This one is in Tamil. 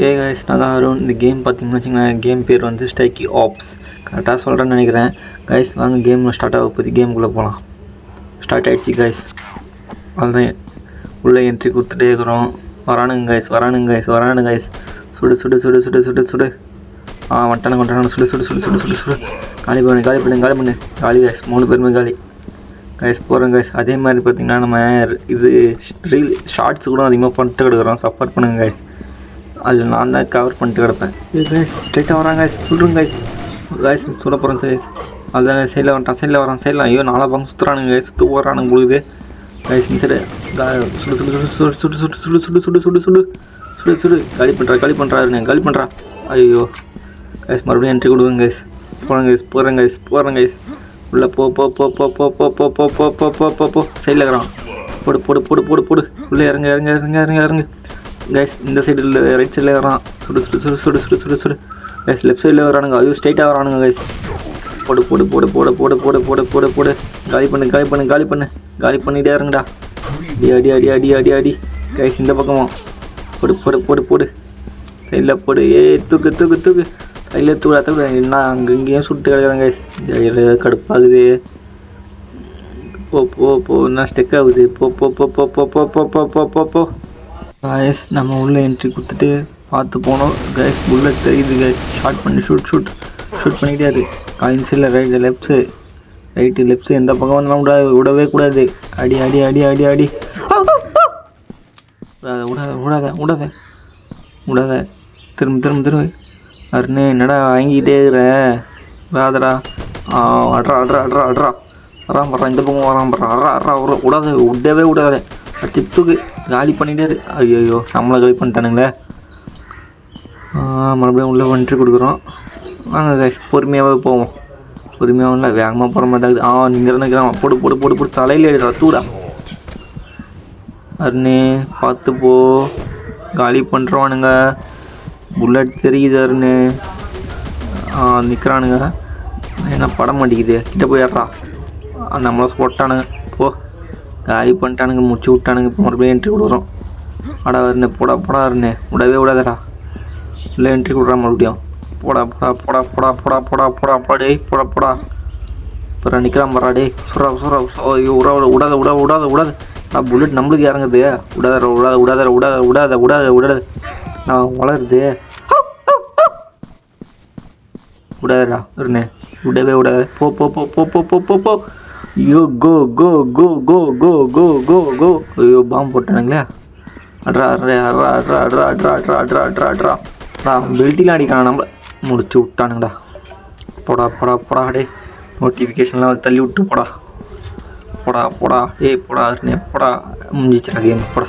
கைஸ் நான் தான் அருண். இந்த கேம் பார்த்தீங்கன்னு வச்சுங்களேன், கேம் பேர் வந்து ஸ்ட்ரைக்கி ஆப்ஸ். கரெக்டாக சொல்கிறேன்னு நினைக்கிறேன். கைஸ் வாங்க கேம் ஸ்டார்ட் ஆக பற்றி கேமுக்குள்ளே போகலாம். ஸ்டார்ட் ஆகிடுச்சு கைஸ். அதுதான் உள்ளே என்ட்ரி கொடுத்துட்டே இருக்கிறோம். வரானுங்க கைஸ். சுடு சுடு சுடு சுடு சுடு சுடு. வந்துட்டானுங்க சுடு சுடு சுடு சுடு சுடு சுடு. காலி பண்ணு காலி கைஸ். 3 பேருமே காலி கைஸ். போகிறோம் கைஸ். அதே மாதிரி பார்த்திங்கன்னா நம்ம இது ஷார்ட்ஸ் கூட அதிகமாக பண்ணிட்டு கிடக்குறோம். சப்போர்ட் பண்ணுங்க கைஸ். அதில் நான் தான் கவர் பண்ணிட்டு கிடப்பேன். கைஸ் ஸ்ட்ரைட்டாக வரான் கைஸ். சொல்கிறேன் கைஸ் சொல்ல போகிறேன் கைஸ். அதுதான் கைஸ். சைடில் வரான். ஐயோ 4 பக்கம் சுற்றுறானுங்க கைஸ். சுற்று போகிறானுங்க பொழுது கைஸ். இந்த சைடு சுடு சுடு சுடு சுடு சுடு சுடு சுடு சுடு சுடு சுடு சுடு சுடு காலி பண்ணுறா. ஐயோ கைஸ் மறுபடியும் என்ட்ரி கொடுங்க கைஸ். போகிறேன் கைஸ். உள்ளே போ. சைடில் இருக்கிறான். போடு. உள்ளே இறங்கு கைஸ். இந்த சைடில் ரைட் சைடில் வரான். சுடு கைஸ். லெஃப்ட் சைடில் வரானுங்க. ஐயோ ஸ்ட்ரைட்டாக வரானுங்க கைஸ். போடு. காலி பண்ணிட்டே இறங்குடா. அடி கைஸ். இந்த பக்கமா போடு. சைடில் போடு. தூக்கு கையில் தூக்குடா. என்ன அங்கேயும் சுட்டு கிடக்குறேன் கைஸ். கடுப்பாகுது. போ என்ன ஸ்டெக் ஆகுது. போ கைஸ். நம்ம உள்ளே என்ட்ரி கொடுத்துட்டு பார்த்து போனோம் கைஸ். புல்லட் தெரியுது கைஸ். ஷூட் பண்ணிக்கிட்டே அது. காயின்ஸில் ரைட்டு லெஃப்ட்ஸு எந்த பக்கம் வந்தாலும் விடவே கூடாது. அடி விடாத. திரும்ப அருணே என்னடா வாங்கிக்கிட்டே இருக்கிற. விடாதடா. அட்ரா வரான். இந்த பக்கம் வரான். விடவே விடாத. தூக்கு காலி பண்ணிட்டாரு. ஐயோ நம்மளை காலி பண்ணிட்டானுங்களே. மறுபடியும் உள்ளே என்ட்ரி கொடுக்குறோம். வாங்க கைஸ். பொறுமையாகவே போவோம். பொறுமையாக இல்லை வேகமாக போகிற மாட்டாங்குது. நீங்கள் தான் நிற்கிறான். போடு தலையில் எடுக்கிறா. தூடா அருணே பார்த்து போ. காலி பண்ணுறவானுங்க. புல்லட் தெரியுது அருணே. நிற்கிறானுங்க. என்ன படம் மாட்டேங்குது. கிட்ட போயிடுறா. நம்மளை போட்டானுங்க. போ காலி பண்ணிட்டானுங்க. முடிச்சு விட்டானுங்க. இப்போ மறுபடியும் என்ட்ரி கொடுக்குறோம். அருணே போடா அருணே. விடவே விடாதடா. இல்லை என்ட்ரி கொடுக்குறான் மறுபடியும். போடா அப்புறம் நிற்கிறான் பாரா. டே சுறா. ஐயோ விடாத. புல்லட் நம்மளுக்கு இறங்குது. விடாத. நான் வளருது. விடாதடா அருணே. விடவே விடாத. போ. ஐயோ கோ. ஐயோ பாம்பு போட்டானுங்களே. அட்ரா. பெல்ட்டிலாம் அடிக்கிறான். நம்மள முடிச்சு விட்டானுங்கடா. போடா டே. நோட்டிஃபிகேஷன்லாம் தள்ளி விட்டு போடா. அருணே போடா. முடிஞ்சிச்சுடா கேம். போடா.